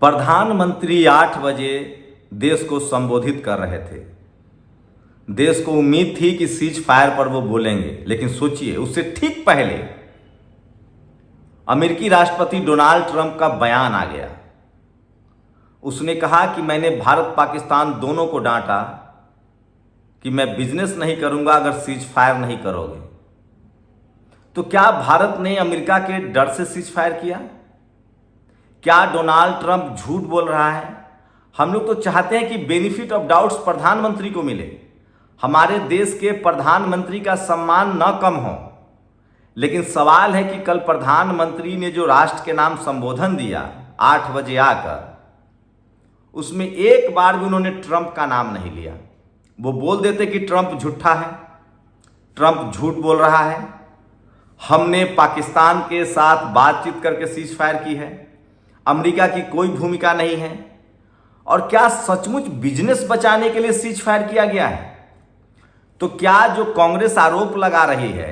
प्रधानमंत्री 8 बजे देश को संबोधित कर रहे थे। देश को उम्मीद थी कि सीज फायर पर वो बोलेंगे, लेकिन सोचिए उससे ठीक पहले अमेरिकी राष्ट्रपति डोनाल्ड ट्रंप का बयान आ गया। उसने कहा कि मैंने भारत पाकिस्तान दोनों को डांटा कि मैं बिजनेस नहीं करूंगा अगर सीज फायर नहीं करोगे। तो क्या भारत ने अमेरिका के डर से सीज फायर किया? क्या डोनाल्ड ट्रंप झूठ बोल रहा है? हम लोग तो चाहते हैं कि बेनिफिट ऑफ डाउट्स प्रधानमंत्री को मिले, हमारे देश के प्रधानमंत्री का सम्मान न कम हो। लेकिन सवाल है कि कल प्रधानमंत्री ने जो राष्ट्र के नाम संबोधन दिया 8 बजे आकर, उसमें एक बार भी उन्होंने ट्रंप का नाम नहीं लिया। वो बोल देते कि ट्रंप झूठा है, ट्रंप झूठ बोल रहा है, हमने पाकिस्तान के साथ बातचीत करके सीज फायर की है, अमेरिका की कोई भूमिका नहीं है। और क्या सचमुच बिजनेस बचाने के लिए सीज फायर किया गया है? तो क्या जो कांग्रेस आरोप लगा रही है,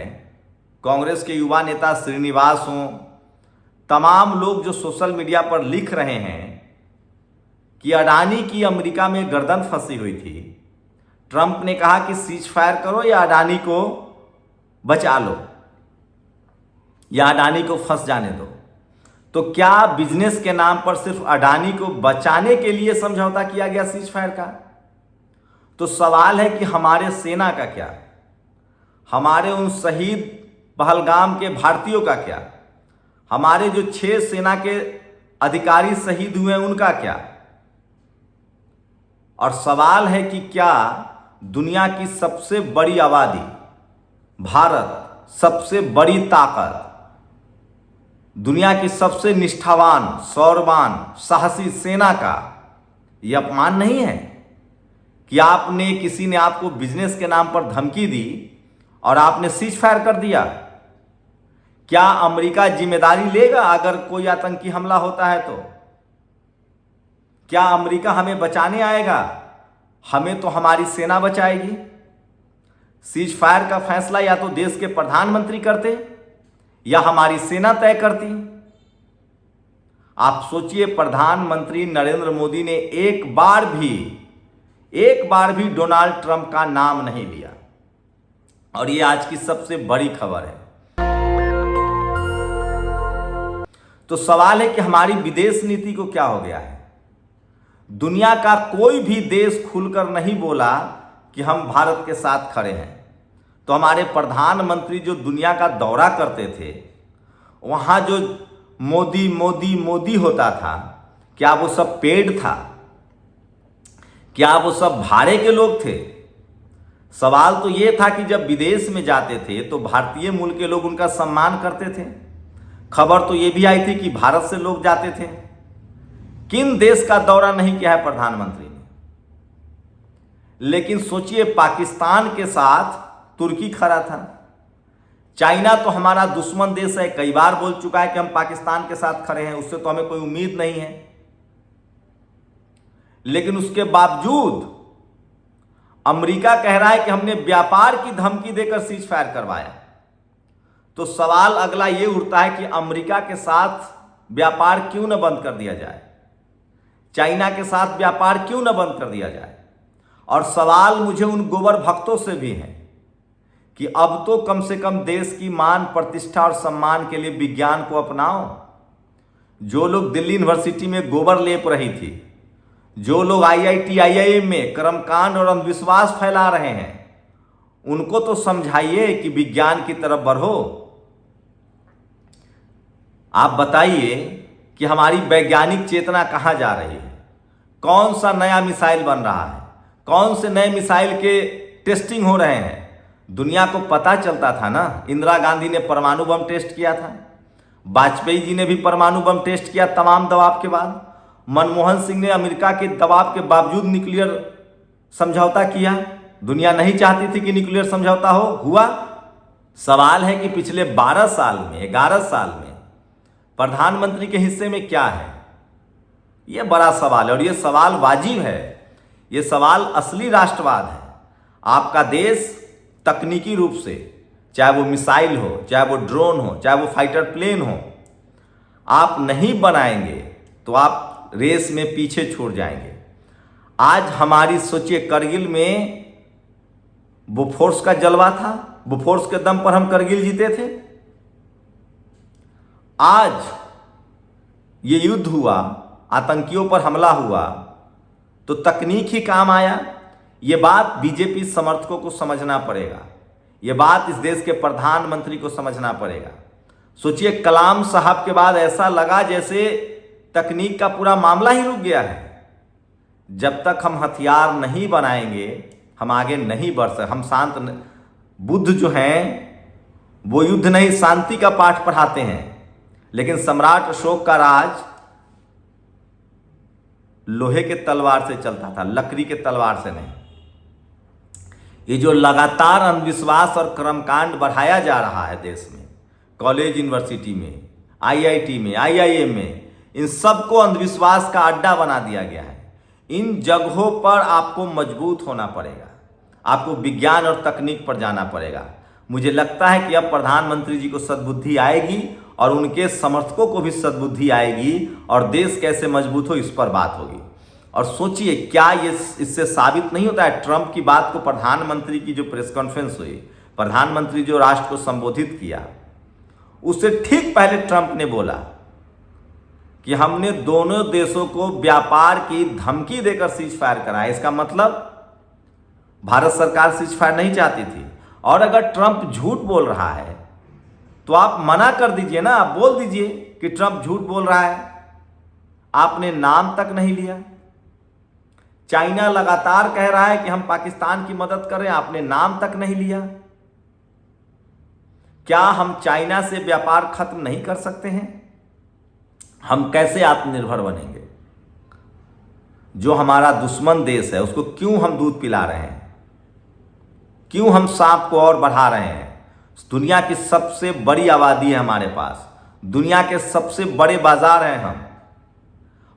कांग्रेस के युवा नेता श्रीनिवास हों, तमाम लोग जो सोशल मीडिया पर लिख रहे हैं कि अडानी की अमेरिका में गर्दन फंसी हुई थी, ट्रंप ने कहा कि सीज फायर करो या अडानी को बचा लो या अडानी को फंस जाने दो। तो क्या बिजनेस के नाम पर सिर्फ अडानी को बचाने के लिए समझौता किया गया सीज फायर का? तो सवाल है कि हमारे सेना का क्या, हमारे उन शहीद पहलगाम के भारतीयों का क्या, हमारे जो 6 सेना के अधिकारी शहीद हुए हैं उनका क्या? और सवाल है कि क्या दुनिया की सबसे बड़ी आबादी, भारत सबसे बड़ी ताकत, दुनिया की सबसे निष्ठावान, शौर्यवान, साहसी सेना का यह अपमान नहीं है कि आपने, किसी ने आपको बिजनेस के नाम पर धमकी दी और आपने सीज फायर कर दिया? क्या अमेरिका जिम्मेदारी लेगा अगर कोई आतंकी हमला होता है तो? क्या अमेरिका हमें बचाने आएगा? हमें तो हमारी सेना बचाएगी। सीज फायर का फैसला या तो देश के प्रधानमंत्री करते या हमारी सेना तय करती। आप सोचिए, प्रधानमंत्री नरेंद्र मोदी ने एक बार भी डोनाल्ड ट्रंप का नाम नहीं लिया। और ये आज की सबसे बड़ी खबर है। तो सवाल है कि हमारी विदेश नीति को क्या हो गया है? दुनिया का कोई भी देश खुलकर नहीं बोला कि हम भारत के साथ खड़े हैं। तो हमारे प्रधानमंत्री जो दुनिया का दौरा करते थे, वहाँ जो मोदी मोदी मोदी होता था, क्या वो सब पेड था? क्या वो सब भाड़े के लोग थे? सवाल तो ये था कि जब विदेश में जाते थे तो भारतीय मूल के लोग उनका सम्मान करते थे। खबर तो ये भी आई थी कि भारत से लोग जाते थे। किन देश का दौरा नहीं किया है प्रधानमंत्री ने? लेकिन सोचिए, पाकिस्तान के साथ तुर्की खड़ा था। चाइना तो हमारा दुश्मन देश है, कई बार बोल चुका है कि हम पाकिस्तान के साथ खड़े हैं, उससे तो हमें कोई उम्मीद नहीं है। लेकिन उसके बावजूद अमेरिका कह रहा है कि हमने व्यापार की धमकी देकर सीज फायर करवाया। तो सवाल अगला ये उठता है कि अमेरिका के साथ व्यापार क्यों न बंद कर दिया जाए, चाइना के साथ व्यापार क्यों न बंद कर दिया जाए? और सवाल मुझे उन गोबर भक्तों से भी है कि अब तो कम से कम देश की मान, प्रतिष्ठा और सम्मान के लिए विज्ञान को अपनाओ। जो लोग दिल्ली यूनिवर्सिटी में गोबर लेप रही थी, जो लोग IIT IIM में कर्मकांड और अंधविश्वास फैला रहे हैं, उनको तो समझाइए कि विज्ञान की तरफ बढ़ो। आप बताइए कि हमारी वैज्ञानिक चेतना कहाँ जा रही है? कौन सा नया मिसाइल बन रहा है? कौन से नए मिसाइल के टेस्टिंग हो रहे हैं? दुनिया को पता चलता था ना, इंदिरा गांधी ने परमाणु बम टेस्ट किया था, वाजपेयी जी ने भी परमाणु बम टेस्ट किया तमाम दबाव के बाद, मनमोहन सिंह ने अमेरिका के दबाव के बावजूद न्यूक्लियर समझौता किया। दुनिया नहीं चाहती थी कि न्यूक्लियर समझौता हुआ। सवाल है कि पिछले 12 साल में, 11 साल में प्रधानमंत्री के हिस्से में क्या है? यह बड़ा सवाल है और यह सवाल वाजिब है। यह सवाल असली राष्ट्रवाद है। आपका देश तकनीकी रूप से, चाहे वो मिसाइल हो, चाहे वो ड्रोन हो, चाहे वो फाइटर प्लेन हो, आप नहीं बनाएंगे तो आप रेस में पीछे छूट जाएंगे। आज हमारी सोचिए, करगिल में बोफोर्स का जलवा था, बोफोर्स के दम पर हम करगिल जीते थे। आज ये युद्ध हुआ, आतंकियों पर हमला हुआ, तो तकनीक ही काम आया। ये बात बीजेपी समर्थकों को समझना पड़ेगा, ये बात इस देश के प्रधानमंत्री को समझना पड़ेगा। सोचिए, कलाम साहब के बाद ऐसा लगा जैसे तकनीक का पूरा मामला ही रुक गया है। जब तक हम हथियार नहीं बनाएंगे हम आगे नहीं बढ़ सकते। हम शांत बुद्ध जो हैं वो युद्ध नहीं शांति का पाठ पढ़ाते हैं, लेकिन सम्राट अशोक का राज लोहे के तलवार से चलता था, लकड़ी के तलवार से नहीं। ये जो लगातार अंधविश्वास और कर्मकांड बढ़ाया जा रहा है देश में, कॉलेज यूनिवर्सिटी में, आईआईटी में, आईआईएम में, इन सबको अंधविश्वास का अड्डा बना दिया गया है। इन जगहों पर आपको मजबूत होना पड़ेगा, आपको विज्ञान और तकनीक पर जाना पड़ेगा। मुझे लगता है कि अब प्रधानमंत्री जी को सद्बुद्धि आएगी और उनके समर्थकों को भी सद्बुद्धि आएगी और देश कैसे मजबूत हो इस पर बात होगी। और सोचिए, क्या ये इससे साबित नहीं होता है? ट्रंप की बात को, प्रधानमंत्री की जो प्रेस कॉन्फ्रेंस हुई, प्रधानमंत्री जो राष्ट्र को संबोधित किया, उससे ठीक पहले ट्रंप ने बोला कि हमने दोनों देशों को व्यापार की धमकी देकर सीज फायर करा है। इसका मतलब भारत सरकार सीज फायर नहीं चाहती थी। और अगर ट्रंप झूठ बोल रहा है तो आप मना कर दीजिए ना, आप बोल दीजिए कि ट्रंप झूठ बोल रहा है। आपने नाम तक नहीं लिया। चाइना लगातार कह रहा है कि हम पाकिस्तान की मदद करें, आपने नाम तक नहीं लिया। क्या हम चाइना से व्यापार खत्म नहीं कर सकते हैं? हम कैसे आत्मनिर्भर बनेंगे? जो हमारा दुश्मन देश है उसको क्यों हम दूध पिला रहे हैं? क्यों हम सांप को और बढ़ा रहे हैं? दुनिया की सबसे बड़ी आबादी है हमारे पास, दुनिया के सबसे बड़े बाजार हैं हम।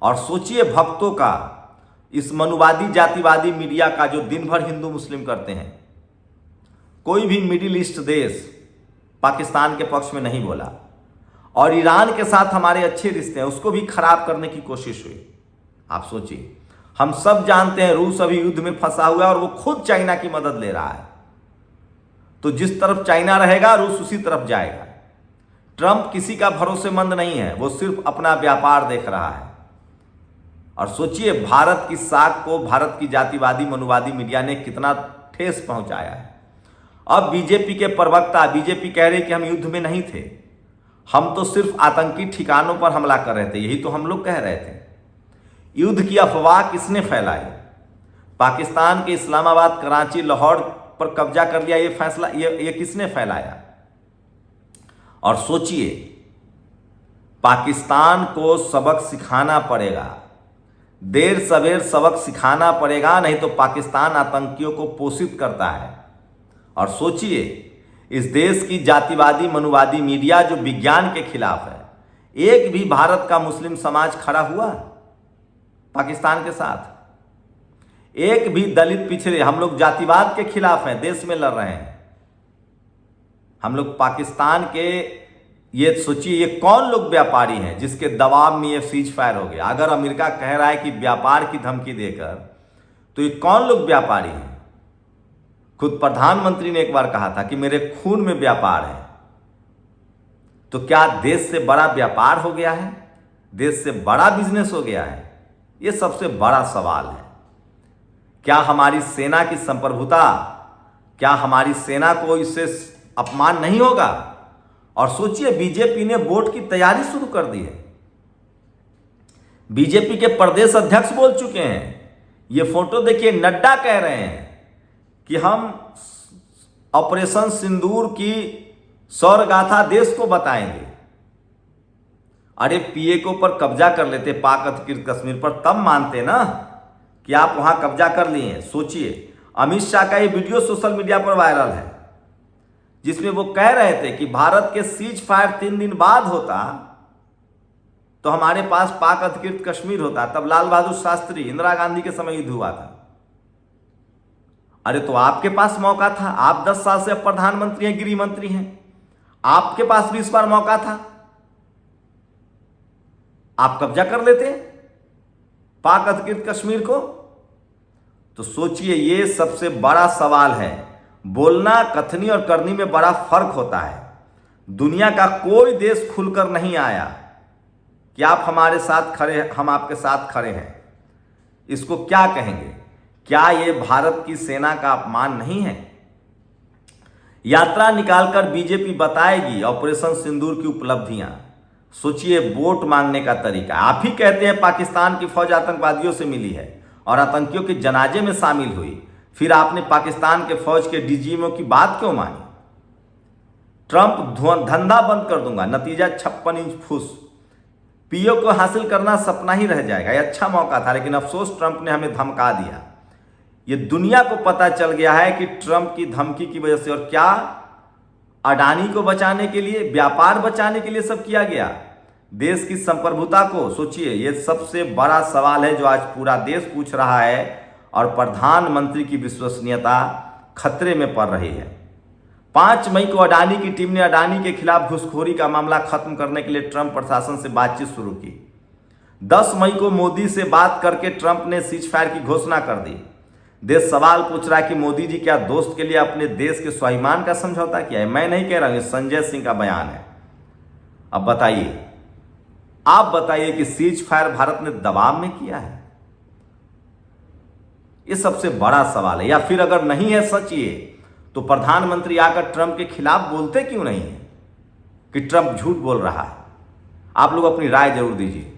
और सोचिए भक्तों का, इस मनुवादी जातिवादी मीडिया का जो दिन भर हिंदू मुस्लिम करते हैं। कोई भी मिडिल ईस्ट देश पाकिस्तान के पक्ष में नहीं बोला, और ईरान के साथ हमारे अच्छे रिश्ते हैं, उसको भी खराब करने की कोशिश हुई। आप सोचिए, हम सब जानते हैं रूस अभी युद्ध में फंसा हुआ है और वो खुद चाइना की मदद ले रहा है। तो जिस तरफ चाइना रहेगा रूस उसी तरफ जाएगा। ट्रंप किसी का भरोसेमंद नहीं है, वो सिर्फ अपना व्यापार देख रहा है। और सोचिए, भारत की साख को भारत की जातिवादी मनुवादी मीडिया ने कितना ठेस पहुंचाया है। अब बीजेपी के प्रवक्ता, बीजेपी कह रहे कि हम युद्ध में नहीं थे, हम तो सिर्फ आतंकी ठिकानों पर हमला कर रहे थे। यही तो हम लोग कह रहे थे। युद्ध की अफवाह किसने फैलाई? पाकिस्तान के इस्लामाबाद, कराची, लाहौर पर कब्जा कर लिया, ये फैसला ये किसने फैलाया? और सोचिए, पाकिस्तान को सबक सिखाना पड़ेगा, देर सवेर सबक सिखाना पड़ेगा, नहीं तो पाकिस्तान आतंकियों को पोषित करता है। और सोचिए, इस देश की जातिवादी मनुवादी मीडिया जो विज्ञान के खिलाफ है, एक भी भारत का मुस्लिम समाज खड़ा हुआ पाकिस्तान के साथ? एक भी दलित पिछड़े, हम लोग जातिवाद के खिलाफ हैं, देश में लड़ रहे हैं हम लोग पाकिस्तान के। ये सोचिए, ये कौन लोग व्यापारी हैं जिसके दबाव में ये सीज फायर हो गया? अगर अमेरिका कह रहा है कि व्यापार की धमकी देकर, तो ये कौन लोग व्यापारी हैं? खुद प्रधानमंत्री ने एक बार कहा था कि मेरे खून में व्यापार है। तो क्या देश से बड़ा व्यापार हो गया है? देश से बड़ा बिजनेस हो गया है? ये सबसे बड़ा सवाल है। क्या हमारी सेना की संप्रभुता, क्या हमारी सेना को इससे अपमान नहीं होगा? और सोचिए, बीजेपी ने वोट की तैयारी शुरू कर दी है। बीजेपी के प्रदेश अध्यक्ष बोल चुके हैं। ये फोटो देखिए, नड्डा कह रहे हैं कि हम ऑपरेशन सिंदूर की सौरगाथा देश को बताएंगे। अरे पीएके पर कब्जा कर लेते, पाक अधिकृत कश्मीर पर, तब मानते ना कि आप वहां कब्जा कर लिए। सोचिए, अमित शाह का ये वीडियो सोशल मीडिया पर वायरल है जिसमें वो कह रहे थे कि भारत के सीज फायर 3 दिन बाद होता तो हमारे पास पाक अधिकृत कश्मीर होता। तब लाल बहादुर शास्त्री, इंदिरा गांधी के समय युद्ध हुआ था। अरे तो आपके पास मौका था, आप 10 साल से प्रधानमंत्री हैं, गृह मंत्री हैं, आपके पास भी इस बार मौका था, आप कब्जा कर लेते। पाक अधिकृत कश्मीर को? तो सोचिए, ये सबसे बड़ा सवाल है। बोलना, कथनी और करनी में बड़ा फर्क होता है। दुनिया का कोई देश खुलकर नहीं आया कि आप हमारे साथ खड़े, हम आपके साथ खड़े हैं। इसको क्या कहेंगे? क्या ये भारत की सेना का अपमान नहीं है? यात्रा निकालकर बीजेपी बताएगी ऑपरेशन सिंदूर की उपलब्धियां। सोचिए, वोट मांगने का तरीका। आप ही कहते हैं पाकिस्तान की फौज आतंकवादियों से मिली है और आतंकियों के जनाजे में शामिल हुई, फिर आपने पाकिस्तान के फौज के डीजीएमओ की बात क्यों मानी? ट्रंप धंधा बंद कर दूंगा, नतीजा 56 इंच फुस। पीओ को हासिल करना सपना ही रह जाएगा। यह अच्छा मौका था, लेकिन अफसोस ट्रंप ने हमें धमका दिया। ये दुनिया को पता चल गया है कि ट्रंप की धमकी की वजह से, और क्या अडानी को बचाने के लिए, व्यापार बचाने के लिए सब किया गया, देश की संप्रभुता को। सोचिए, ये सबसे बड़ा सवाल है जो आज पूरा देश पूछ रहा है और प्रधानमंत्री की विश्वसनीयता खतरे में पड़ रही है। 5 मई को अडानी की टीम ने अडानी के खिलाफ घुसखोरी का मामला खत्म करने के लिए ट्रंप प्रशासन से बातचीत शुरू की। 10 मई को मोदी से बात करके ट्रंप ने सीज फायर की घोषणा कर दी। देश सवाल पूछ रहा है कि मोदी जी क्या दोस्त के लिए अपने देश के स्वाभिमान का समझौता किया है? मैं नहीं कह रहा हूं, संजय सिंह का बयान है। अब बताइए, आप बताइए कि सीज फायर भारत ने दबाव में किया है? ये सबसे बड़ा सवाल है। या फिर अगर नहीं है सच ये, तो प्रधानमंत्री आकर ट्रंप के खिलाफ बोलते क्यों नहीं है कि ट्रंप झूठ बोल रहा है? आप लोग अपनी राय जरूर दीजिए।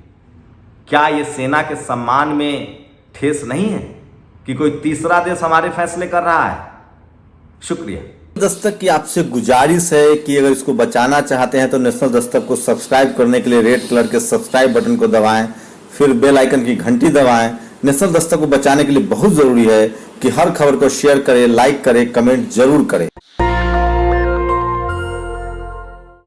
क्या ये सेना के सम्मान में ठेस नहीं है कि कोई तीसरा देश हमारे फैसले कर रहा है? शुक्रिया। दस्तक की आपसे गुजारिश है कि अगर इसको बचाना चाहते हैं तो नेशनल दस्तक को सब्सक्राइब करने के लिए रेड कलर के सब्सक्राइब बटन को दबाएं, फिर बेल आइकन की घंटी दबाएं। नेशनल दस्तक को बचाने के लिए बहुत जरूरी है कि हर खबर को शेयर करें, लाइक करें, कमेंट जरूर करें।